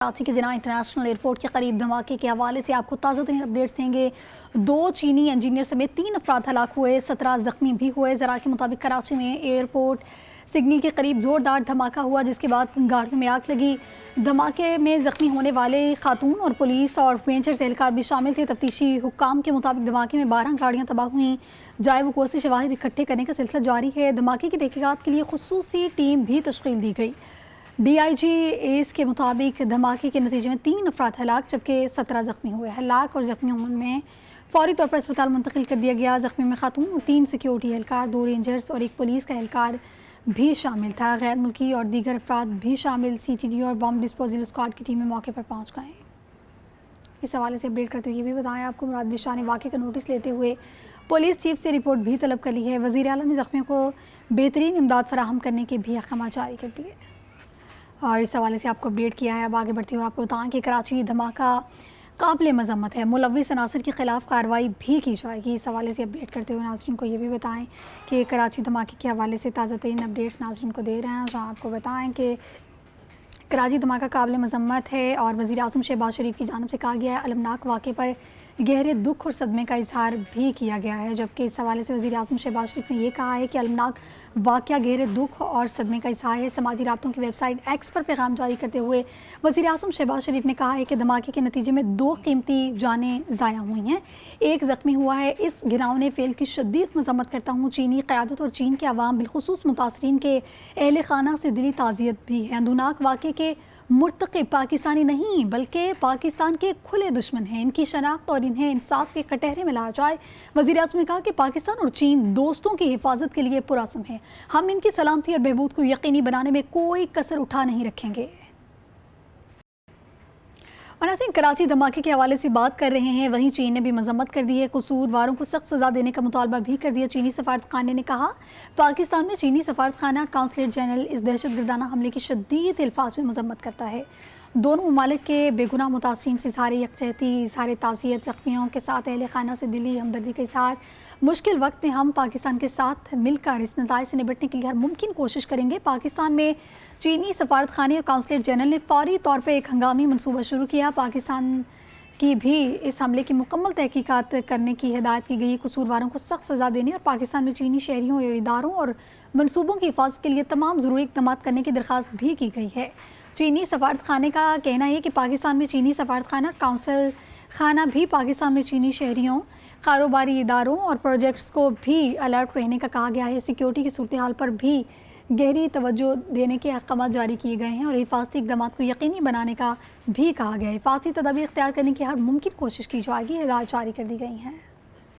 कराची के जिना international airport के करीब धमाके के हवाले से आपको ताज़ा तरीन अपडेट्स देंगे। 2 चीनी इंजीनियर समेत 3 अफराद हलाक हुए, 17 जख्मी भी हुए। ज़रा के मुताबिक कराची में एयरपोर्ट सिग्नल के करीब ज़ोरदार धमाका हुआ, जिसके बाद गाड़ियों में आग लगी। धमाके में जख्मी होने वाले खातून और पुलिस और रेंजर्स एहलकार भी शामिल थे। तफ्तीशी हुक्काम के मुताबिक धमाके में 12 गाड़ियाँ तबाह हुई। जाए वक़ूअ से शवाहिद इकट्ठे करने का सिलसिला जारी है। धमाके की तहकीकात के लिए खुसूसी टीम भी तश्कील दी गई। DIG एस के मुताबिक धमाके के नतीजे में 3 अफराद हलाक जबकि 17 जख्मी हुए। हलाक और जख्मी में फौरी तौर पर अस्पताल मुंतकिल कर दिया गया। जख्मी में खातून और 3 सिक्योरिटी एहलकार, 2 रेंजर्स और 1 पुलिस का एहलकार भी शामिल था। गैर मुल्की और दीगर अफराद भी शामिल। CTD और बम डिस्पोजल स्क्वाड की टीमें मौके पर पहुँच गए। इस हवाले से अपडेट करते हुए ये भी बताया आपको, मुराद शाह ने वाक़े का नोटिस लेते हुए पुलिस चीफ से रिपोर्ट भी तलब कर ली है। वज़ीर आला ने जख्मियों को बेहतरीन इमदाद फराहम करने के भी अहकाम जारी कर दिए और इस हवाले से आपको अपडेट किया है। अब आगे बढ़ते हुए आपको बताएं कि कराची धमाका काबिल मज़म्मत है, मुलव्विस अनासर के ख़िलाफ़ कार्रवाई भी की जाएगी। इस हवाले से अपडेट करते हुए नाज़रीन को ये भी बताएं कि कराची धमाके के हवाले से ताज़ा तरीन अपडेट्स नाज़रीन को दे रहे हैं, जहाँ आपको बताएं कि कराची धमाका काबिल मज़म्मत है और वज़ीर आज़म शहबाज शरीफ की जानिब से कहा गया है अलमनाक वाक़े पर गहरे दुख और सदमे का इजहार भी किया गया है। जबकि इस हवाले से वज़ीर आज़म शहबाज शरीफ ने यह कहा है कि अलमनाक वाक़या गहरे दुख और सदमे का इजहार है। समाजी राब्तों की वेबसाइट X पर पैगाम जारी करते हुए वज़ीर आज़म शहबाज शरीफ ने कहा है कि धमाके के नतीजे में 2 कीमती जानें ज़ाया हुई हैं, 1 ज़ख्मी हुआ है। इस घिनौने फेल की शदीद मज़म्मत करता हूँ। चीनी क़यादत और चीन के अवाम बिलखुसूस मुतासरीन के अहले खाना से दिली ताज़ियत भी है। अंदुनाक वाक़े के मुर्तकिब पाकिस्तानी नहीं बल्कि पाकिस्तान के खुले दुश्मन हैं। इनकी शनाख्त और इन्हें इंसाफ के कटहरे में लाया जाए। वज़ीर आज़म ने कहा कि पाकिस्तान और चीन दोस्तों की हिफाजत के लिए पुरअज़्म है। हम इनकी सलामती और बहबूद को यकीनी बनाने में कोई कसर उठा नहीं रखेंगे। और नाज़रीन, कराची धमाके के हवाले से बात कर रहे हैं, वहीं चीन ने भी मजम्मत कर दी है। कसूरवारों को सख्त सज़ा देने का मुतालबा भी कर दिया। चीनी सफारतखाने ने कहा पाकिस्तान में चीनी सफारतखाना काउंसलेट जनरल इस दहशतगर्दाना हमले की शदीद अल्फाज में मजम्मत करता है। दोनों ममालिक के बेगुनाह मुतासरीन से इज़हार यकजहती, इज़हार ताज़ियत, ज़ख्मियों के साथ अहले खाना से दिली हमदर्दी का इज़हार। मुश्किल वक्त में हम पाकिस्तान के साथ मिलकर इस नताए से निपटने के लिए हर मुमकिन कोशिश करेंगे। पाकिस्तान में चीनी सफारतखाने और काउंसलेट जनरल ने फौरी तौर पर एक हंगामी मनसूबा शुरू किया। पाकिस्तान की भी इस हमले की मुकम्मल तहकीकात करने की हिदायत की गई। कसूरवारों को सख्त सज़ा देने और पाकिस्तान में चीनी शहरियों और इदारों और मनसूबों की हिफाजत के लिए तमाम ज़रूरी इक़दाम करने की दरख्वास्त भी की गई है। चीनी सफारतखाने का कहना है कि पाकिस्तान में चीनी सफारतखाना काउंसिल खाना भी पाकिस्तान में चीनी शहरियों, कारोबारी इदारों और प्रोजेक्ट्स को भी अलर्ट रहने का कहा गया है। सिक्योरिटी की सूरत हाल पर भी गहरी तवज्जो देने के अहकाम जारी किए गए हैं और हिफाजती इक़दाम को यकीनी बनाने का भी कहा गया है। हिफाजती तदाबीर इख्तियार करने की हर मुमकिन कोशिश की जाएगी, हिदायत जारी कर दी गई हैं।